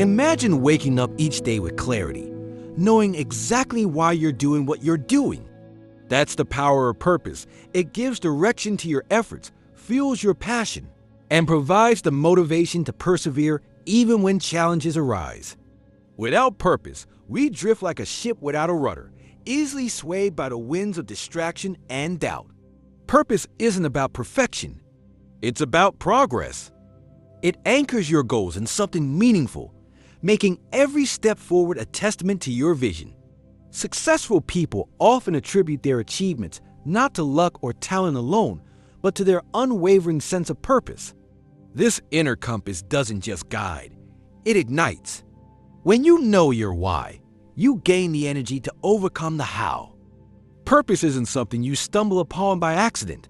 Imagine waking up each day with clarity, knowing exactly why you're doing what you're doing. That's the power of purpose. It gives direction to your efforts, fuels your passion, and provides the motivation to persevere even when challenges arise. Without purpose, we drift like a ship without a rudder, easily swayed by the winds of distraction and doubt. Purpose isn't about perfection. It's about progress. It anchors your goals in something meaningful, making every step forward a testament to your vision. Successful people often attribute their achievements not to luck or talent alone, but to their unwavering sense of purpose. This inner compass doesn't just guide, it ignites. When you know your why, you gain the energy to overcome the how. Purpose isn't something you stumble upon by accident.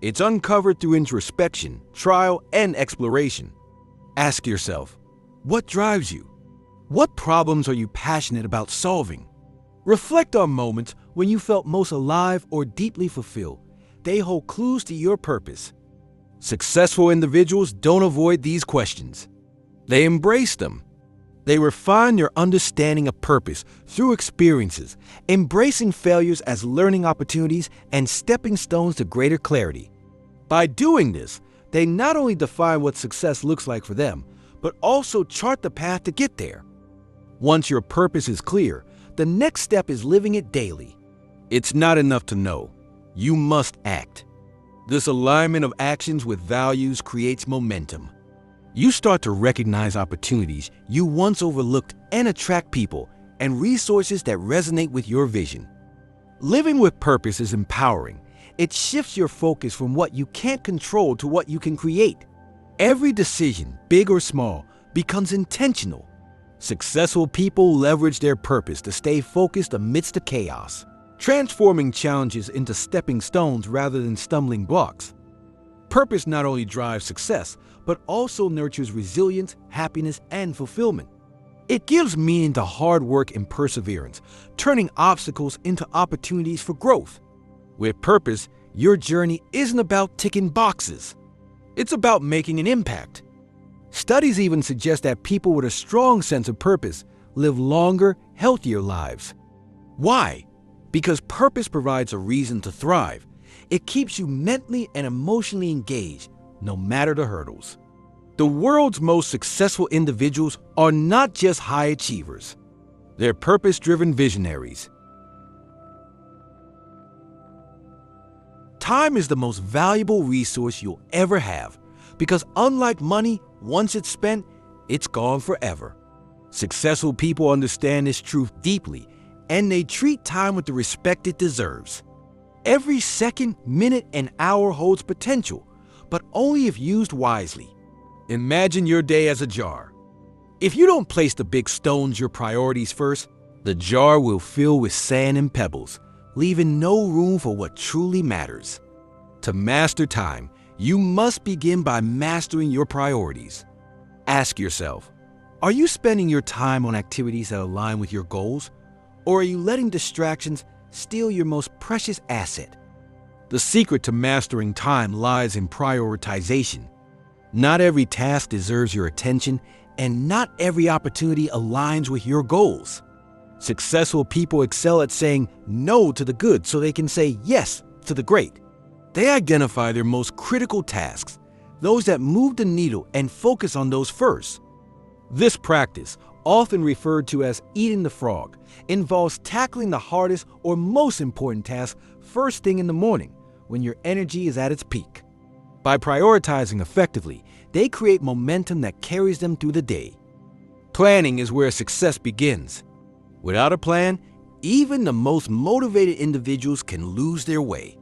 It's uncovered through introspection, trial, and exploration. Ask yourself, what drives you? What problems are you passionate about solving? Reflect on moments when you felt most alive or deeply fulfilled. They hold clues to your purpose. Successful individuals don't avoid these questions. They embrace them. They refine their understanding of purpose through experiences, embracing failures as learning opportunities and stepping stones to greater clarity. By doing this, they not only define what success looks like for them, but also chart the path to get there. Once your purpose is clear, the next step is living it daily. It's not enough to know. You must act. This alignment of actions with values creates momentum. You start to recognize opportunities you once overlooked and attract people and resources that resonate with your vision. Living with purpose is empowering. It shifts your focus from what you can't control to what you can create. Every decision, big or small, becomes intentional. Successful people leverage their purpose to stay focused amidst the chaos, transforming challenges into stepping stones rather than stumbling blocks. Purpose not only drives success, but also nurtures resilience, happiness, and fulfillment. It gives meaning to hard work and perseverance, turning obstacles into opportunities for growth. With purpose, your journey isn't about ticking boxes. It's about making an impact. Studies even suggest that people with a strong sense of purpose live longer, healthier lives. Why? Because purpose provides a reason to thrive. It keeps you mentally and emotionally engaged, no matter the hurdles. The world's most successful individuals are not just high achievers. They're purpose-driven visionaries. Time is the most valuable resource you'll ever have, because unlike money, once it's spent, it's gone forever. Successful people understand this truth deeply, and they treat time with the respect it deserves. Every second, minute, and hour holds potential, but only if used wisely. Imagine your day as a jar. If you don't place the big stones, your priorities first, the jar will fill with sand and pebbles, leaving no room for what truly matters. To master time, you must begin by mastering your priorities. Ask yourself, are you spending your time on activities that align with your goals, or are you letting distractions steal your most precious asset? The secret to mastering time lies in prioritization. Not every task deserves your attention, and not every opportunity aligns with your goals. Successful people excel at saying no to the good so they can say yes to the great. They identify their most critical tasks, those that move the needle, and focus on those first. This practice, often referred to as eating the frog, involves tackling the hardest or most important task first thing in the morning when your energy is at its peak. By prioritizing effectively, they create momentum that carries them through the day. Planning is where success begins. Without a plan, even the most motivated individuals can lose their way.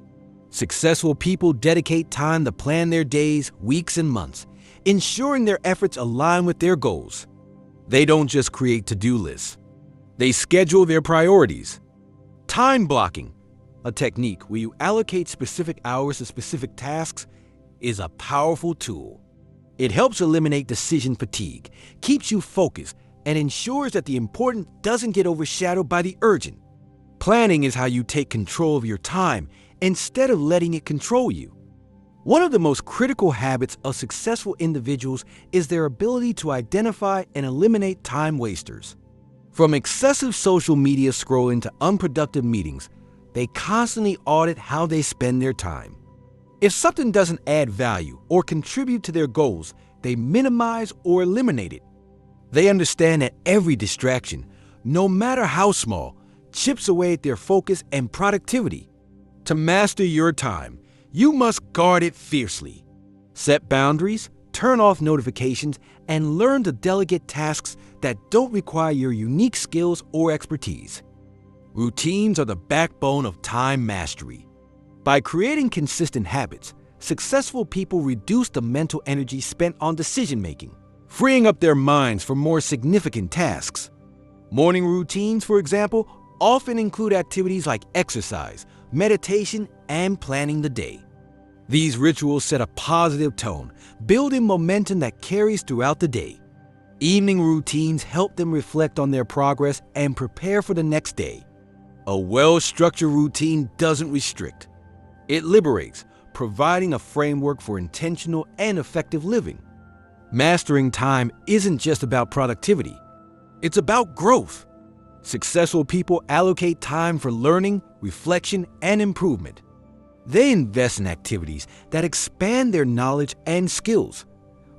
Successful people dedicate time to plan their days, weeks, and months, ensuring their efforts align with their goals. They don't just create to-do lists. They schedule their priorities. Time blocking, a technique where you allocate specific hours to specific tasks, is a powerful tool. It helps eliminate decision fatigue, keeps you focused, and ensures that the important doesn't get overshadowed by the urgent. Planning is how you take control of your time instead of letting it control you. One of the most critical habits of successful individuals is their ability to identify and eliminate time wasters. From excessive social media scrolling to unproductive meetings, they constantly audit how they spend their time. If something doesn't add value or contribute to their goals, they minimize or eliminate it. They understand that every distraction, no matter how small, chips away at their focus and productivity. To master your time, you must guard it fiercely. Set boundaries, turn off notifications, and learn to delegate tasks that don't require your unique skills or expertise. Routines are the backbone of time mastery. By creating consistent habits, successful people reduce the mental energy spent on decision-making, freeing up their minds for more significant tasks. Morning routines, for example, often include activities like exercise, meditation, and planning the day. These rituals set a positive tone, building momentum that carries throughout the day. Evening routines help them reflect on their progress and prepare for the next day. A well-structured routine doesn't restrict. It liberates, providing a framework for intentional and effective living. Mastering time isn't just about productivity. It's about growth. Successful people allocate time for learning, reflection, and improvement. They invest in activities that expand their knowledge and skills,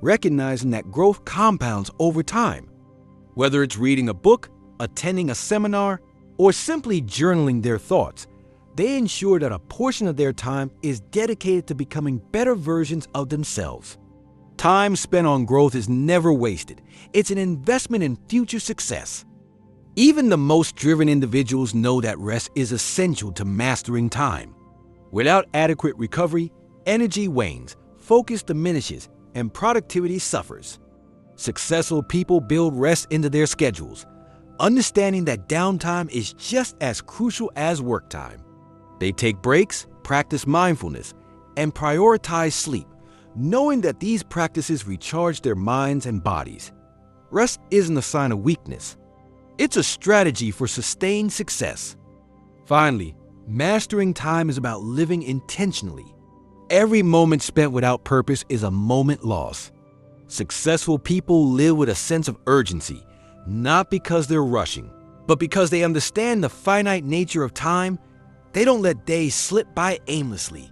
recognizing that growth compounds over time. Whether it's reading a book, attending a seminar, or simply journaling their thoughts, they ensure that a portion of their time is dedicated to becoming better versions of themselves. Time spent on growth is never wasted. It's an investment in future success. Even the most driven individuals know that rest is essential to mastering time. Without adequate recovery, energy wanes, focus diminishes, and productivity suffers. Successful people build rest into their schedules, understanding that downtime is just as crucial as work time. They take breaks, practice mindfulness, and prioritize sleep, knowing that these practices recharge their minds and bodies. Rest isn't a sign of weakness. It's a strategy for sustained success. Finally, mastering time is about living intentionally. Every moment spent without purpose is a moment lost. Successful people live with a sense of urgency, not because they're rushing, but because they understand the finite nature of time. They don't let days slip by aimlessly.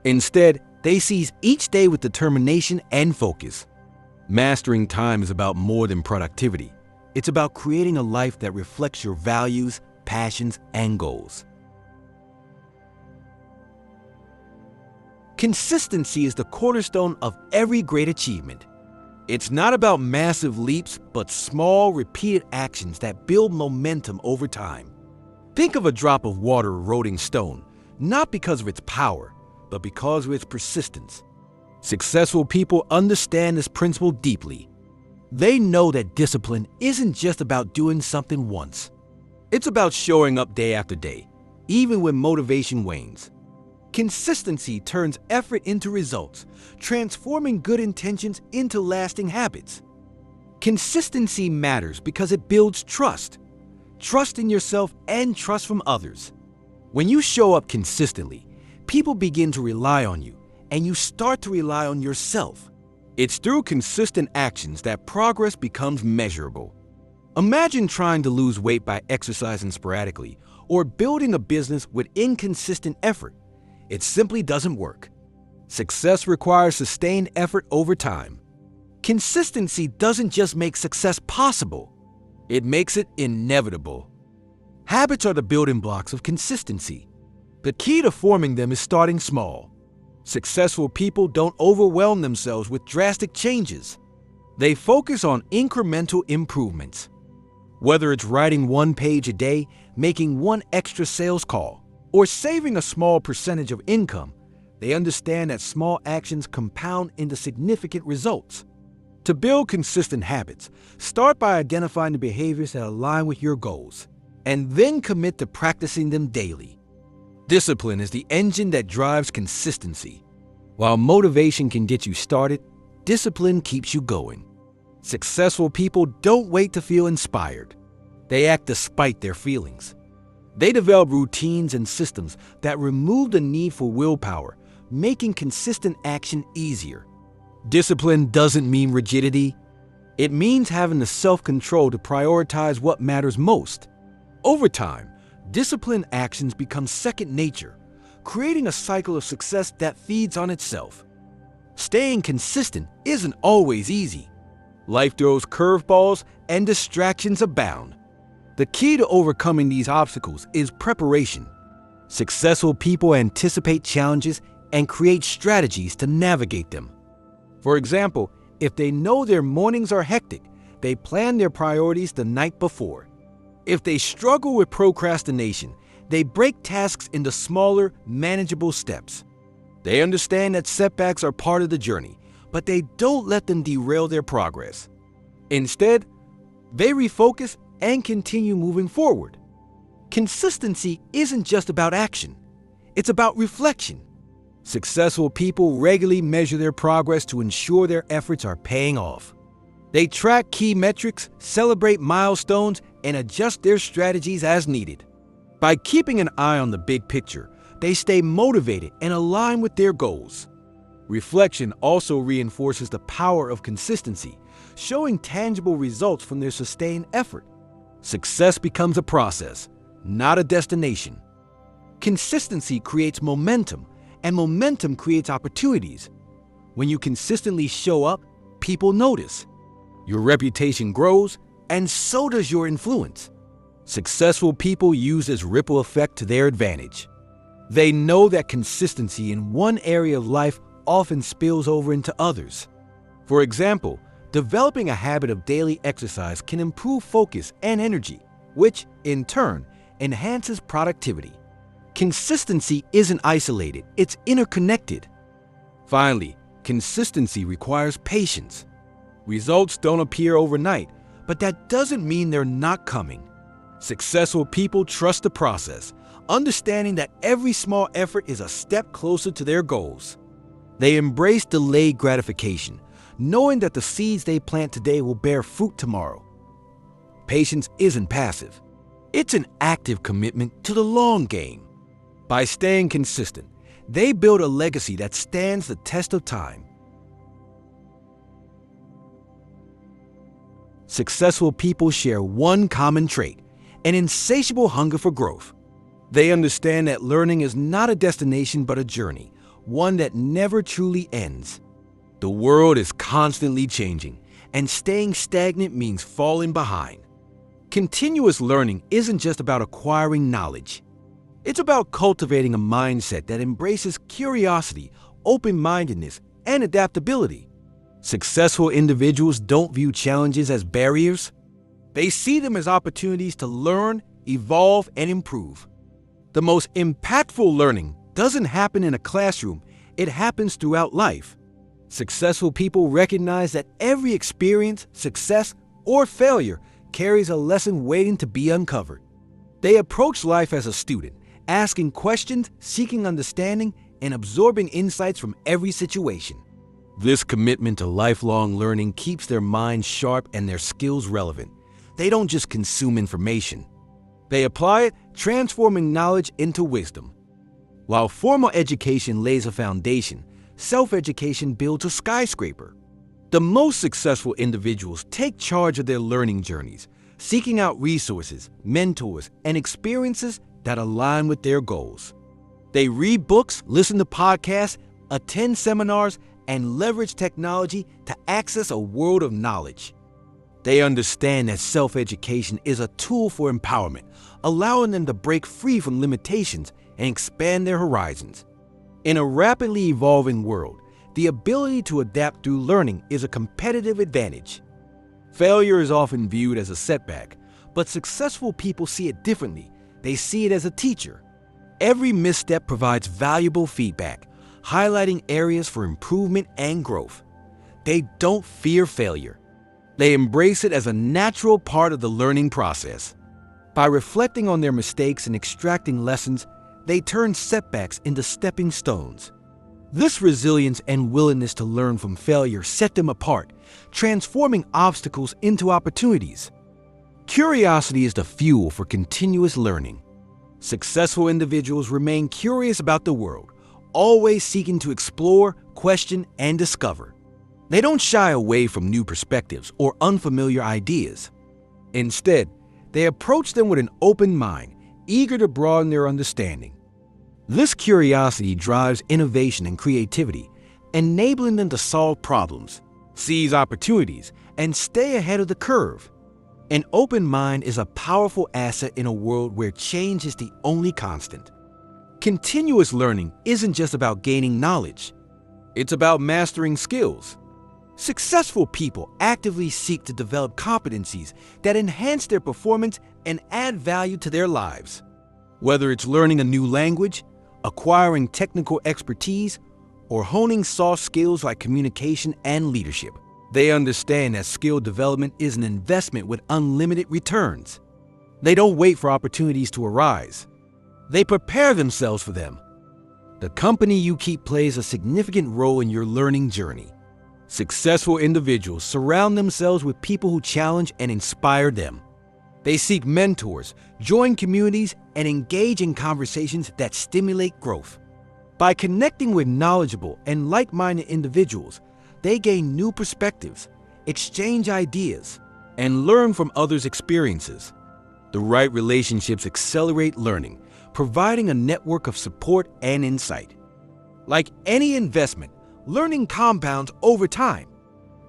Instead, they seize each day with determination and focus. Mastering time is about more than productivity. It's about creating a life that reflects your values, passions, and goals. Consistency is the cornerstone of every great achievement. It's not about massive leaps, but small, repeated actions that build momentum over time. Think of a drop of water eroding stone, not because of its power, but because of its persistence. Successful people understand this principle deeply. They know that discipline isn't just about doing something once. It's about showing up day after day, even when motivation wanes. Consistency turns effort into results, transforming good intentions into lasting habits. Consistency matters because it builds trust. Trust in yourself and trust from others. When you show up consistently, people begin to rely on you, and you start to rely on yourself. It's through consistent actions that progress becomes measurable. Imagine trying to lose weight by exercising sporadically or building a business with inconsistent effort. It simply doesn't work. Success requires sustained effort over time. Consistency doesn't just make success possible, it makes it inevitable. Habits are the building blocks of consistency. The key to forming them is starting small. Successful people don't overwhelm themselves with drastic changes. They focus on incremental improvements. Whether it's writing one page a day, making one extra sales call, or saving a small percentage of income, they understand that small actions compound into significant results. To build consistent habits, start by identifying the behaviors that align with your goals, and then commit to practicing them daily. Discipline is the engine that drives consistency. While motivation can get you started, discipline keeps you going. Successful people don't wait to feel inspired. They act despite their feelings. They develop routines and systems that remove the need for willpower, making consistent action easier. Discipline doesn't mean rigidity. It means having the self-control to prioritize what matters most. Over time, disciplined actions become second nature, creating a cycle of success that feeds on itself. Staying consistent isn't always easy. Life throws curveballs and distractions abound. The key to overcoming these obstacles is preparation. Successful people anticipate challenges and create strategies to navigate them. For example, if they know their mornings are hectic, they plan their priorities the night before. If they struggle with procrastination, they break tasks into smaller, manageable steps. They understand that setbacks are part of the journey, but they don't let them derail their progress. Instead, they refocus and continue moving forward. Consistency isn't just about action, it's about reflection. Successful people regularly measure their progress to ensure their efforts are paying off. They track key metrics, celebrate milestones, and adjust their strategies as needed. By keeping an eye on the big picture, they stay motivated and aligned with their goals. Reflection also reinforces the power of consistency, showing tangible results from their sustained effort. Success becomes a process, not a destination. Consistency creates momentum, and momentum creates opportunities. When you consistently show up, people notice. Your reputation grows, and so does your influence. Successful people use this ripple effect to their advantage. They know that consistency in one area of life often spills over into others. For example, developing a habit of daily exercise can improve focus and energy, which, in turn, enhances productivity. Consistency isn't isolated, it's interconnected. Finally, consistency requires patience. Results don't appear overnight, but that doesn't mean they're not coming. Successful people trust the process, understanding that every small effort is a step closer to their goals. They embrace delayed gratification, knowing that the seeds they plant today will bear fruit tomorrow. Patience isn't passive. It's an active commitment to the long game. By staying consistent, they build a legacy that stands the test of time. Successful people share one common trait: an insatiable hunger for growth. They understand that learning is not a destination but a journey, one that never truly ends. The world is constantly changing, and staying stagnant means falling behind. Continuous learning isn't just about acquiring knowledge. It's about cultivating a mindset that embraces curiosity, open-mindedness, and adaptability. Successful individuals don't view challenges as barriers. They see them as opportunities to learn, evolve, and improve. The most impactful learning doesn't happen in a classroom, it happens throughout life. Successful people recognize that every experience, success, or failure carries a lesson waiting to be uncovered. They approach life as a student, asking questions, seeking understanding, and absorbing insights from every situation. This commitment to lifelong learning keeps their minds sharp and their skills relevant. They don't just consume information. They apply it, transforming knowledge into wisdom. While formal education lays a foundation, self-education builds a skyscraper. The most successful individuals take charge of their learning journeys, seeking out resources, mentors, and experiences that align with their goals. They read books, listen to podcasts, attend seminars, and leverage technology to access a world of knowledge. They understand that self-education is a tool for empowerment, allowing them to break free from limitations and expand their horizons. In a rapidly evolving world, the ability to adapt through learning is a competitive advantage. Failure is often viewed as a setback, but successful people see it differently. They see it as a teacher. Every misstep provides valuable feedback, highlighting areas for improvement and growth. They don't fear failure. They embrace it as a natural part of the learning process. By reflecting on their mistakes and extracting lessons, they turn setbacks into stepping stones. This resilience and willingness to learn from failure set them apart, transforming obstacles into opportunities. Curiosity is the fuel for continuous learning. Successful individuals remain curious about the world, always seeking to explore, question, and discover. They don't shy away from new perspectives or unfamiliar ideas. Instead, they approach them with an open mind, eager to broaden their understanding. This curiosity drives innovation and creativity, enabling them to solve problems, seize opportunities, and stay ahead of the curve. An open mind is a powerful asset in a world where change is the only constant. Continuous learning isn't just about gaining knowledge. It's about mastering skills. Successful people actively seek to develop competencies that enhance their performance and add value to their lives. Whether it's learning a new language, acquiring technical expertise, or honing soft skills like communication and leadership, they understand that skill development is an investment with unlimited returns. They don't wait for opportunities to arise. They prepare themselves for them. The company you keep plays a significant role in your learning journey. Successful individuals surround themselves with people who challenge and inspire them. They seek mentors, join communities, and engage in conversations that stimulate growth. By connecting with knowledgeable and like-minded individuals, they gain new perspectives, exchange ideas, and learn from others' experiences. The right relationships accelerate learning, providing a network of support and insight. Like any investment, learning compounds over time.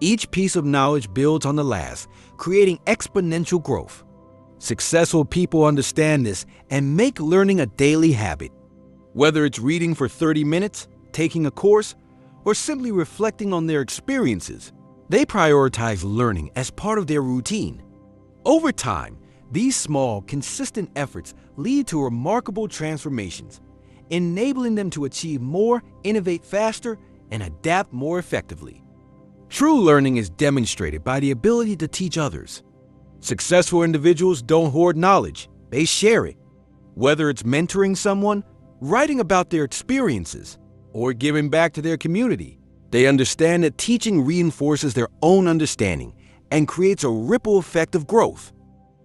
Each piece of knowledge builds on the last, creating exponential growth. Successful people understand this and make learning a daily habit. Whether it's reading for 30 minutes, taking a course, or simply reflecting on their experiences, they prioritize learning as part of their routine. Over time, these small, consistent efforts lead to remarkable transformations, enabling them to achieve more, innovate faster, and adapt more effectively. True learning is demonstrated by the ability to teach others. Successful individuals don't hoard knowledge, they share it. Whether it's mentoring someone, writing about their experiences, or giving back to their community, they understand that teaching reinforces their own understanding and creates a ripple effect of growth.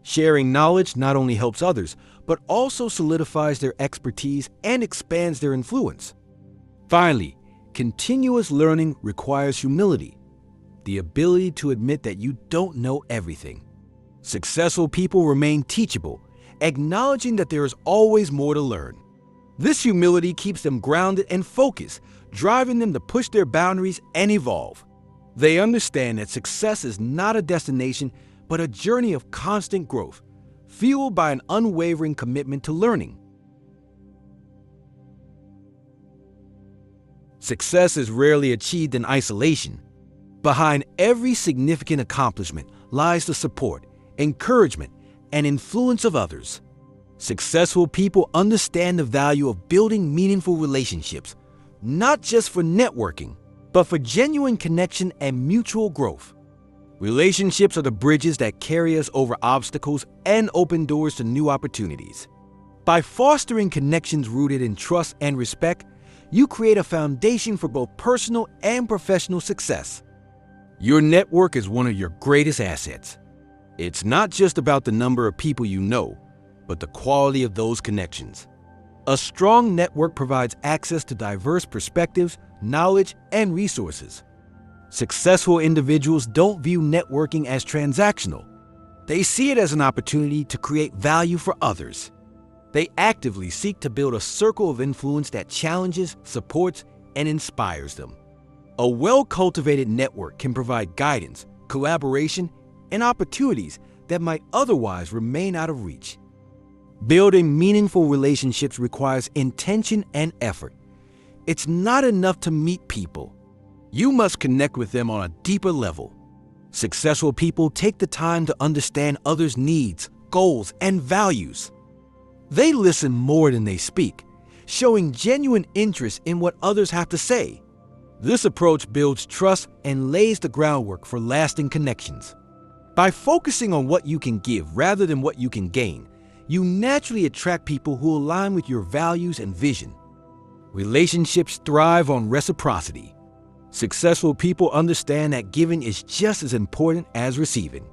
Sharing knowledge not only helps others, but also solidifies their expertise and expands their influence. Finally, continuous learning requires humility, the ability to admit that you don't know everything. Successful people remain teachable, acknowledging that there is always more to learn. This humility keeps them grounded and focused, driving them to push their boundaries and evolve. They understand that success is not a destination, but a journey of constant growth, fueled by an unwavering commitment to learning. Success is rarely achieved in isolation. Behind every significant accomplishment lies the support, encouragement, and influence of others. Successful people understand the value of building meaningful relationships, not just for networking, but for genuine connection and mutual growth. Relationships are the bridges that carry us over obstacles and open doors to new opportunities. By fostering connections rooted in trust and respect, you create a foundation for both personal and professional success. Your network is one of your greatest assets. It's not just about the number of people you know, but the quality of those connections. A strong network provides access to diverse perspectives, knowledge, and resources. Successful individuals don't view networking as transactional. They see it as an opportunity to create value for others. They actively seek to build a circle of influence that challenges, supports, and inspires them. A well-cultivated network can provide guidance, collaboration, and opportunities that might otherwise remain out of reach. Building meaningful relationships requires intention and effort. It's not enough to meet people. You must connect with them on a deeper level. Successful people take the time to understand others' needs, goals, and values. They listen more than they speak, showing genuine interest in what others have to say. This approach builds trust and lays the groundwork for lasting connections. By focusing on what you can give rather than what you can gain, you naturally attract people who align with your values and vision. Relationships thrive on reciprocity. Successful people understand that giving is just as important as receiving.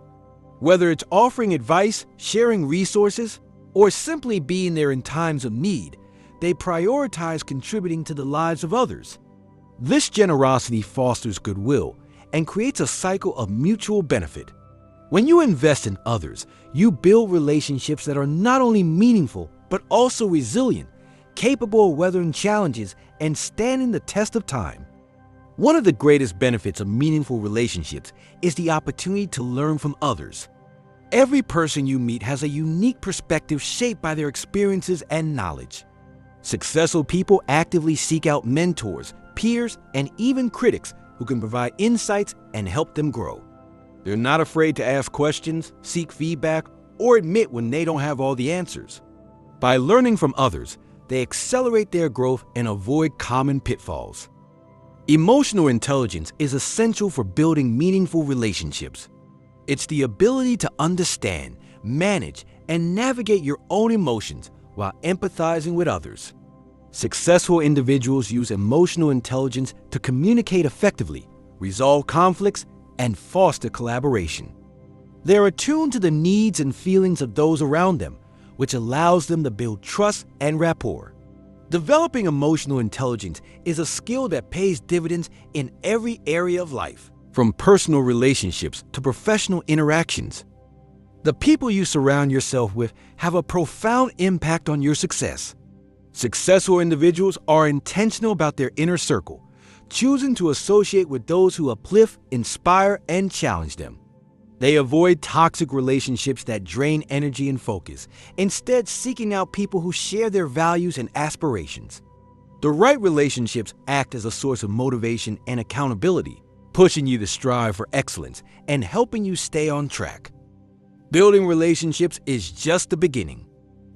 Whether it's offering advice, sharing resources, or simply being there in times of need, they prioritize contributing to the lives of others. This generosity fosters goodwill and creates a cycle of mutual benefit. When you invest in others, you build relationships that are not only meaningful, but also resilient, capable of weathering challenges and standing the test of time. One of the greatest benefits of meaningful relationships is the opportunity to learn from others. Every person you meet has a unique perspective shaped by their experiences and knowledge. Successful people actively seek out mentors, peers, and even critics who can provide insights and help them grow. They're not afraid to ask questions, seek feedback, or admit when they don't have all the answers. By learning from others, they accelerate their growth and avoid common pitfalls. Emotional intelligence is essential for building meaningful relationships. It's the ability to understand, manage, and navigate your own emotions while empathizing with others. Successful individuals use emotional intelligence to communicate effectively, resolve conflicts, and foster collaboration. They're attuned to the needs and feelings of those around them, which allows them to build trust and rapport. Developing emotional intelligence is a skill that pays dividends in every area of life, from personal relationships to professional interactions. The people you surround yourself with have a profound impact on your success. Successful individuals are intentional about their inner circle, choosing to associate with those who uplift, inspire, and challenge them. They avoid toxic relationships that drain energy and focus, instead seeking out people who share their values and aspirations. The right relationships act as a source of motivation and accountability, pushing you to strive for excellence and helping you stay on track. Building relationships is just the beginning.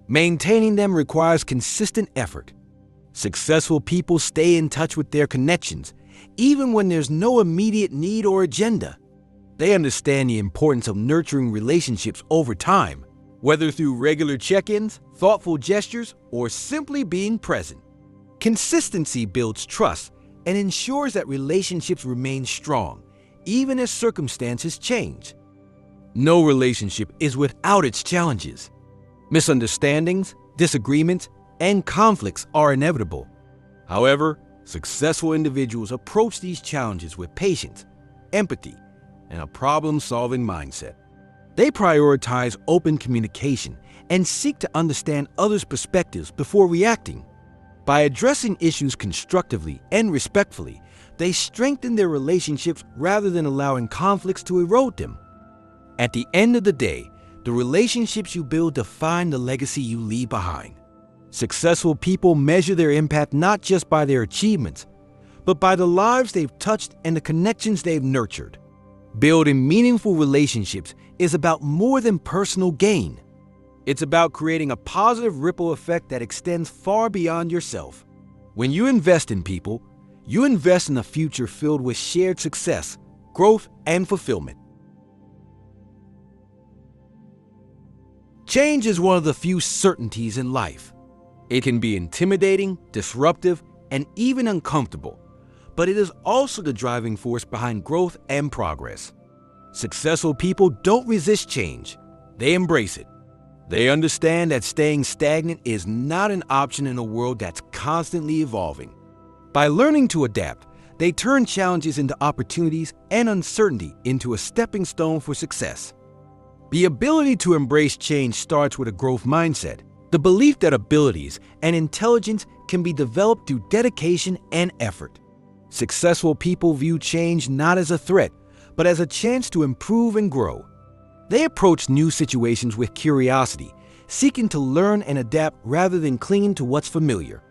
Maintaining them requires consistent effort. Successful people stay in touch with their connections, even when there's no immediate need or agenda. They understand the importance of nurturing relationships over time, whether through regular check-ins, thoughtful gestures, or simply being present. Consistency builds trust and ensures that relationships remain strong, even as circumstances change. No relationship is without its challenges. Misunderstandings, disagreements, and conflicts are inevitable. However, successful individuals approach these challenges with patience, empathy, and a problem-solving mindset. They prioritize open communication and seek to understand others' perspectives before reacting. By addressing issues constructively and respectfully, they strengthen their relationships rather than allowing conflicts to erode them. At the end of the day, the relationships you build define the legacy you leave behind. Successful people measure their impact not just by their achievements, but by the lives they've touched and the connections they've nurtured. Building meaningful relationships is about more than personal gain. It's about creating a positive ripple effect that extends far beyond yourself. When you invest in people, you invest in a future filled with shared success, growth, and fulfillment. Change is one of the few certainties in life. It can be intimidating, disruptive, and even uncomfortable, but it is also the driving force behind growth and progress. Successful people don't resist change, they embrace it. They understand that staying stagnant is not an option in a world that's constantly evolving. By learning to adapt, they turn challenges into opportunities and uncertainty into a stepping stone for success. The ability to embrace change starts with a growth mindset, the belief that abilities and intelligence can be developed through dedication and effort. Successful people view change not as a threat, but as a chance to improve and grow. They approach new situations with curiosity, seeking to learn and adapt rather than clinging to what's familiar.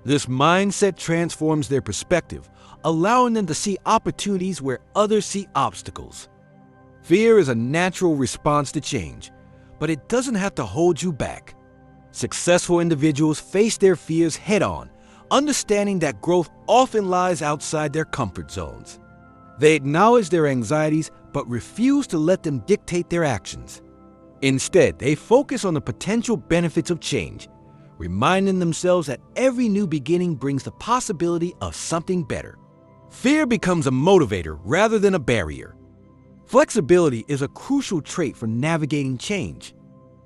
This mindset transforms their perspective, allowing them to see opportunities where others see obstacles. Fear is a natural response to change, but it doesn't have to hold you back. Successful individuals face their fears head-on, understanding that growth often lies outside their comfort zones. They acknowledge their anxieties but refuse to let them dictate their actions. Instead, they focus on the potential benefits of change, reminding themselves that every new beginning brings the possibility of something better. Fear becomes a motivator rather than a barrier. Flexibility is a crucial trait for navigating change.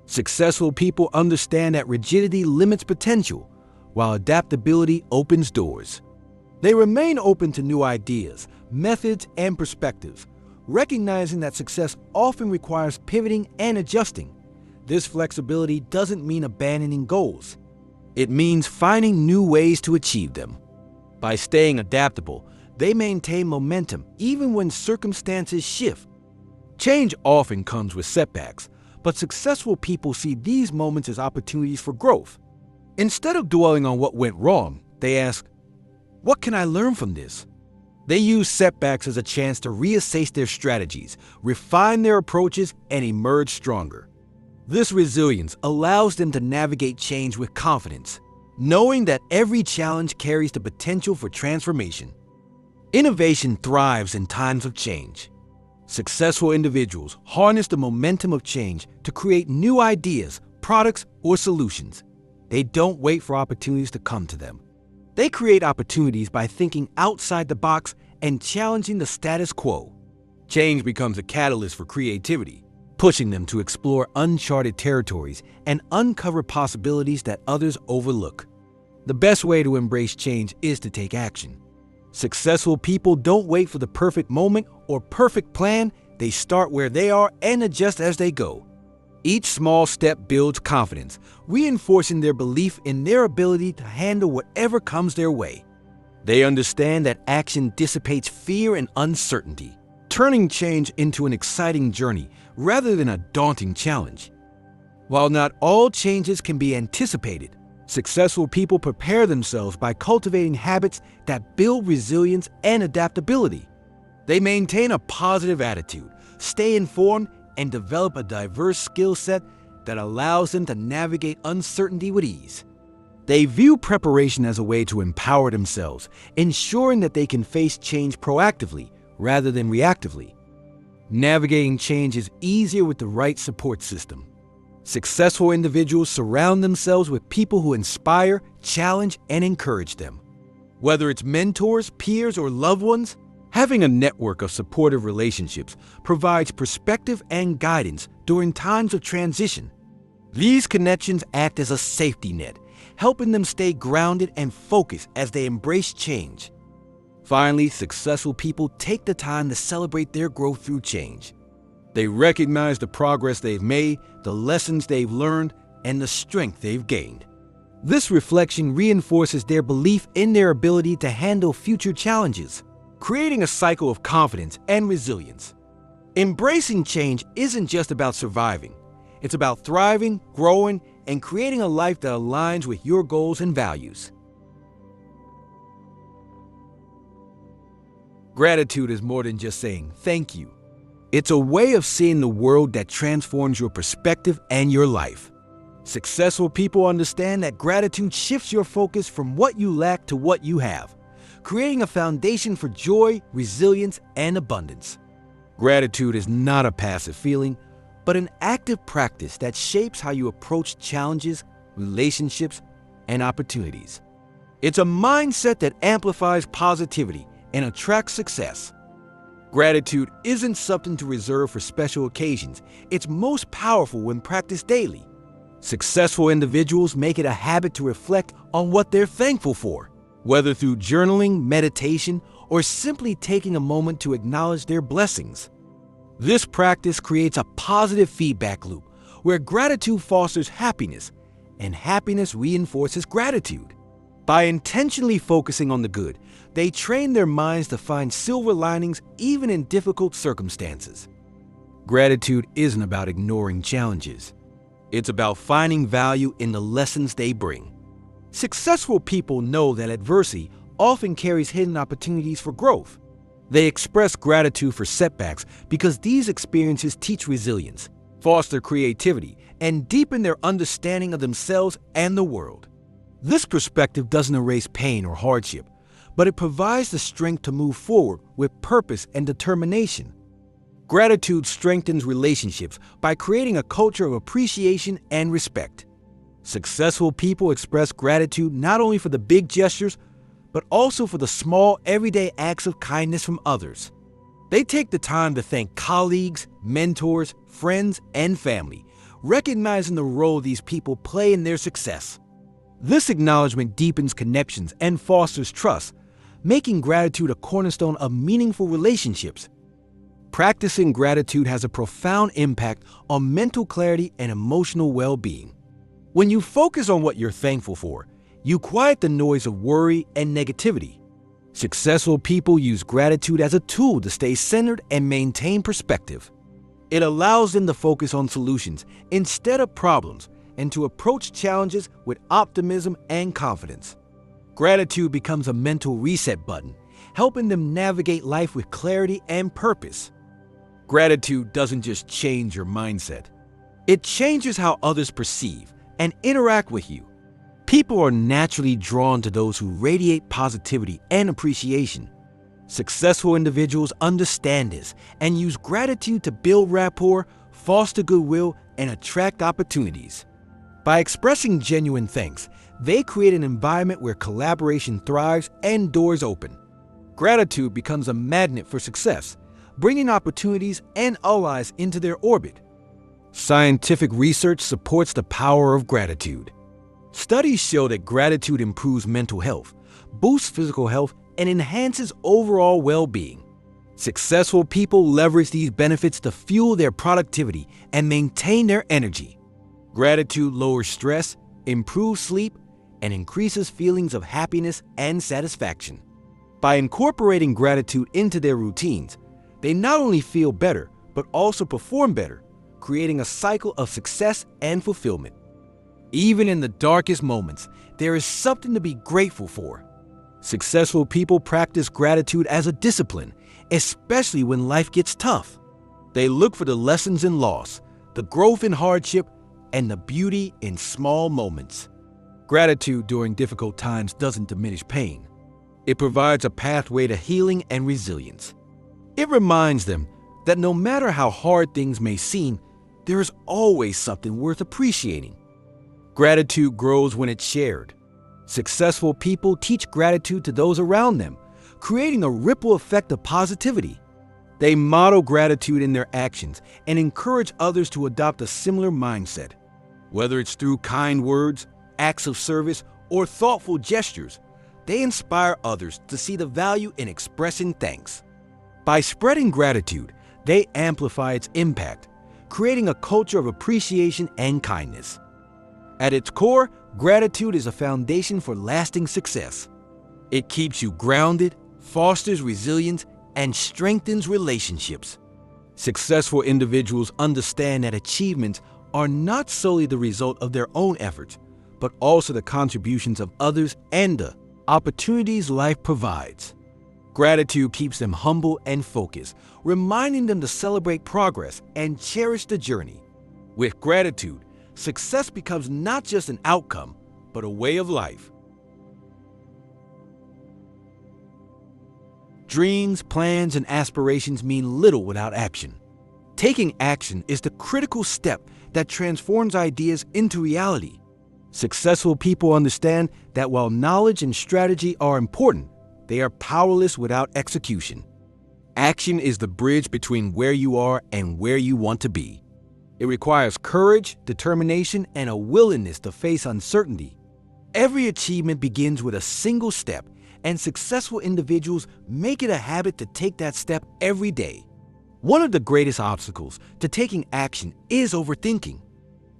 Successful people understand that rigidity limits potential, while adaptability opens doors. They remain open to new ideas, methods, and perspectives, recognizing that success often requires pivoting and adjusting. This flexibility doesn't mean abandoning goals. It means finding new ways to achieve them. By staying adaptable, they maintain momentum even when circumstances shift. Change often comes with setbacks, but successful people see these moments as opportunities for growth. Instead of dwelling on what went wrong, they ask, "What can I learn from this?" They use setbacks as a chance to reassess their strategies, refine their approaches, and emerge stronger. This resilience allows them to navigate change with confidence, knowing that every challenge carries the potential for transformation. Innovation thrives in times of change. Successful individuals harness the momentum of change to create new ideas, products, or solutions. They don't wait for opportunities to come to them. They create opportunities by thinking outside the box and challenging the status quo. Change becomes a catalyst for creativity, pushing them to explore uncharted territories and uncover possibilities that others overlook. The best way to embrace change is to take action. Successful people don't wait for the perfect moment or perfect plan. They start where they are and adjust as they go. Each small step builds confidence, reinforcing their belief in their ability to handle whatever comes their way. They understand that action dissipates fear and uncertainty, turning change into an exciting journey rather than a daunting challenge. While not all changes can be anticipated, successful people prepare themselves by cultivating habits that build resilience and adaptability. They maintain a positive attitude, stay informed, and develop a diverse skill set that allows them to navigate uncertainty with ease. They view preparation as a way to empower themselves, ensuring that they can face change proactively rather than reactively. Navigating change is easier with the right support system. Successful individuals surround themselves with people who inspire, challenge, and encourage them. Whether it's mentors, peers, or loved ones, having a network of supportive relationships provides perspective and guidance during times of transition. These connections act as a safety net, helping them stay grounded and focused as they embrace change. Finally, successful people take the time to celebrate their growth through change. They recognize the progress they've made, the lessons they've learned, and the strength they've gained. This reflection reinforces their belief in their ability to handle future challenges, creating a cycle of confidence and resilience. Embracing change isn't just about surviving. It's about thriving, growing, and creating a life that aligns with your goals and values. Gratitude is more than just saying thank you. It's a way of seeing the world that transforms your perspective and your life. Successful people understand that gratitude shifts your focus from what you lack to what you have, creating a foundation for joy, resilience, and abundance. Gratitude is not a passive feeling, but an active practice that shapes how you approach challenges, relationships, and opportunities. It's a mindset that amplifies positivity and attracts success. Gratitude isn't something to reserve for special occasions. It's most powerful when practiced daily. Successful individuals make it a habit to reflect on what they're thankful for, whether through journaling, meditation, or simply taking a moment to acknowledge their blessings. This practice creates a positive feedback loop where gratitude fosters happiness and happiness reinforces gratitude. By intentionally focusing on the good, they train their minds to find silver linings even in difficult circumstances. Gratitude isn't about ignoring challenges. It's about finding value in the lessons they bring. Successful people know that adversity often carries hidden opportunities for growth. They express gratitude for setbacks because these experiences teach resilience, foster creativity, and deepen their understanding of themselves and the world. This perspective doesn't erase pain or hardship, but it provides the strength to move forward with purpose and determination. Gratitude strengthens relationships by creating a culture of appreciation and respect. Successful people express gratitude not only for the big gestures, but also for the small, everyday acts of kindness from others. They take the time to thank colleagues, mentors, friends, and family, recognizing the role these people play in their success. This acknowledgement deepens connections and fosters trust, making gratitude a cornerstone of meaningful relationships. Practicing gratitude has a profound impact on mental clarity and emotional well-being. When you focus on what you're thankful for, you quiet the noise of worry and negativity. Successful people use gratitude as a tool to stay centered and maintain perspective. It allows them to focus on solutions instead of problems and to approach challenges with optimism and confidence. Gratitude becomes a mental reset button, helping them navigate life with clarity and purpose. Gratitude doesn't just change your mindset. It changes how others perceive and interact with you. People are naturally drawn to those who radiate positivity and appreciation. Successful individuals understand this and use gratitude to build rapport, foster goodwill, and attract opportunities. By expressing genuine thanks, they create an environment where collaboration thrives and doors open. Gratitude becomes a magnet for success, bringing opportunities and allies into their orbit. Scientific research supports the power of gratitude. Studies show that gratitude improves mental health, boosts physical health, and enhances overall well-being. Successful people leverage these benefits to fuel their productivity and maintain their energy. Gratitude lowers stress, improves sleep, and increases feelings of happiness and satisfaction. By incorporating gratitude into their routines, they not only feel better, but also perform better, creating a cycle of success and fulfillment. Even in the darkest moments, there is something to be grateful for. Successful people practice gratitude as a discipline, especially when life gets tough. They look for the lessons in loss, the growth in hardship, and the beauty in small moments. Gratitude during difficult times doesn't diminish pain. It provides a pathway to healing and resilience. It reminds them that no matter how hard things may seem, there is always something worth appreciating. Gratitude grows when it's shared. Successful people teach gratitude to those around them, creating a ripple effect of positivity. They model gratitude in their actions and encourage others to adopt a similar mindset. Whether it's through kind words, acts of service, or thoughtful gestures, they inspire others to see the value in expressing thanks. By spreading gratitude, they amplify its impact, creating a culture of appreciation and kindness. At its core, gratitude is a foundation for lasting success. It keeps you grounded, fosters resilience, and strengthens relationships. Successful individuals understand that achievements are not solely the result of their own efforts, but also the contributions of others and the opportunities life provides. Gratitude keeps them humble and focused, reminding them to celebrate progress and cherish the journey. With gratitude, success becomes not just an outcome, but a way of life. Dreams, plans, and aspirations mean little without action. Taking action is the critical step that transforms ideas into reality. Successful people understand that while knowledge and strategy are important, they are powerless without execution. Action is the bridge between where you are and where you want to be. It requires courage, determination, and a willingness to face uncertainty. Every achievement begins with a single step, and successful individuals make it a habit to take that step every day. One of the greatest obstacles to taking action is overthinking.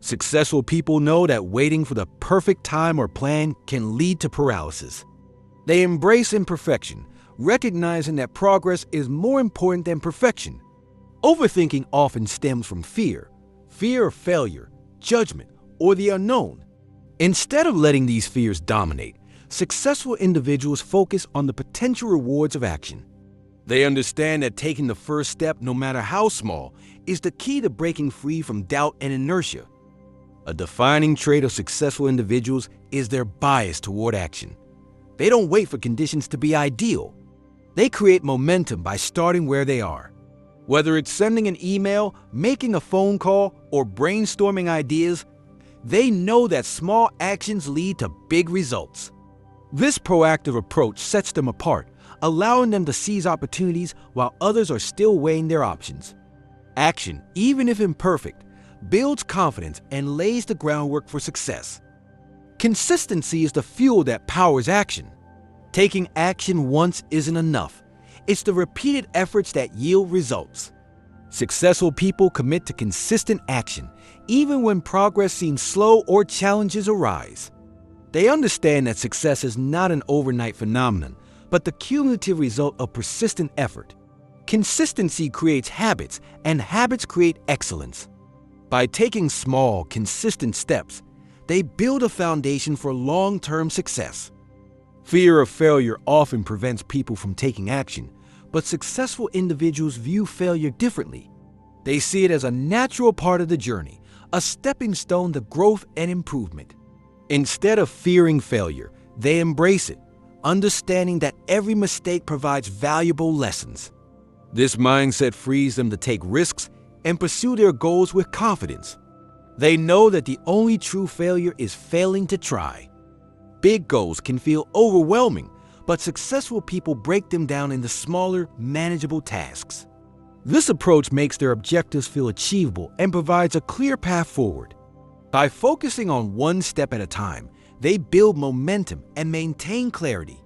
Successful people know that waiting for the perfect time or plan can lead to paralysis. They embrace imperfection, recognizing that progress is more important than perfection. Overthinking often stems from fear of failure, judgment, or the unknown. Instead of letting these fears dominate, successful individuals focus on the potential rewards of action. They understand that taking the first step, no matter how small, is the key to breaking free from doubt and inertia. A defining trait of successful individuals is their bias toward action. They don't wait for conditions to be ideal. They create momentum by starting where they are. Whether it's sending an email, making a phone call, or brainstorming ideas, they know that small actions lead to big results. This proactive approach sets them apart, allowing them to seize opportunities while others are still weighing their options. Action, even if imperfect, builds confidence and lays the groundwork for success. Consistency is the fuel that powers action. Taking action once isn't enough. It's the repeated efforts that yield results. Successful people commit to consistent action, even when progress seems slow or challenges arise. They understand that success is not an overnight phenomenon, but the cumulative result of persistent effort. Consistency creates habits, and habits create excellence. By taking small, consistent steps, they build a foundation for long-term success. Fear of failure often prevents people from taking action, but successful individuals view failure differently. They see it as a natural part of the journey, a stepping stone to growth and improvement. Instead of fearing failure, they embrace it, understanding that every mistake provides valuable lessons. This mindset frees them to take risks and pursue their goals with confidence. They know that the only true failure is failing to try. Big goals can feel overwhelming, but successful people break them down into smaller, manageable tasks. This approach makes their objectives feel achievable and provides a clear path forward. By focusing on one step at a time, they build momentum and maintain clarity.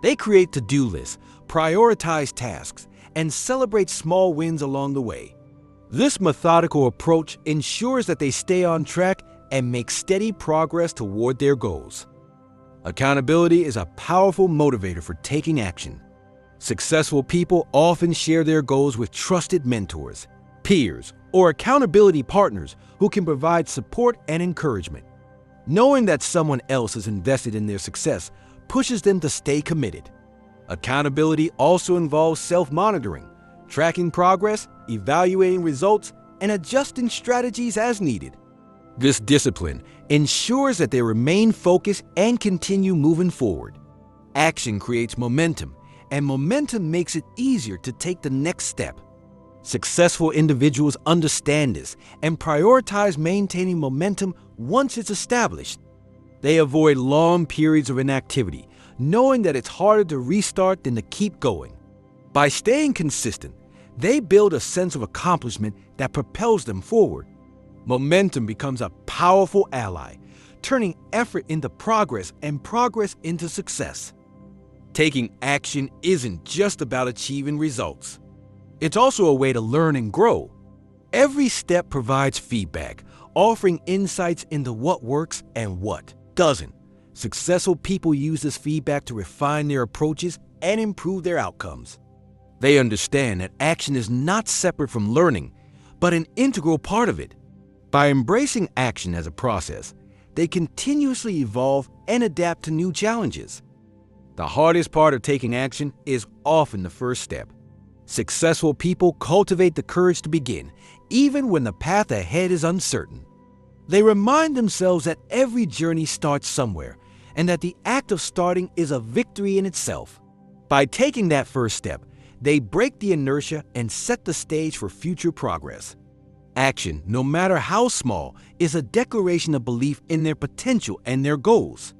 They create to-do lists, prioritize tasks, and celebrate small wins along the way. This methodical approach ensures that they stay on track and make steady progress toward their goals. Accountability is a powerful motivator for taking action. Successful people often share their goals with trusted mentors, peers, or accountability partners who can provide support and encouragement. Knowing that someone else is invested in their success pushes them to stay committed. Accountability also involves self-monitoring, tracking progress, evaluating results, and adjusting strategies as needed. This discipline ensures that they remain focused and continue moving forward. Action creates momentum, and momentum makes it easier to take the next step. Successful individuals understand this and prioritize maintaining momentum once it's established. They avoid long periods of inactivity, knowing that it's harder to restart than to keep going. By staying consistent, they build a sense of accomplishment that propels them forward. Momentum becomes a powerful ally, turning effort into progress and progress into success. Taking action isn't just about achieving results. It's also a way to learn and grow. Every step provides feedback, offering insights into what works and what doesn't. Successful people use this feedback to refine their approaches and improve their outcomes. They understand that action is not separate from learning, but an integral part of it. By embracing action as a process, they continuously evolve and adapt to new challenges. The hardest part of taking action is often the first step. Successful people cultivate the courage to begin, even when the path ahead is uncertain. They remind themselves that every journey starts somewhere, and that the act of starting is a victory in itself. By taking that first step, they break the inertia and set the stage for future progress. Action, no matter how small, is a declaration of belief in their potential and their goals.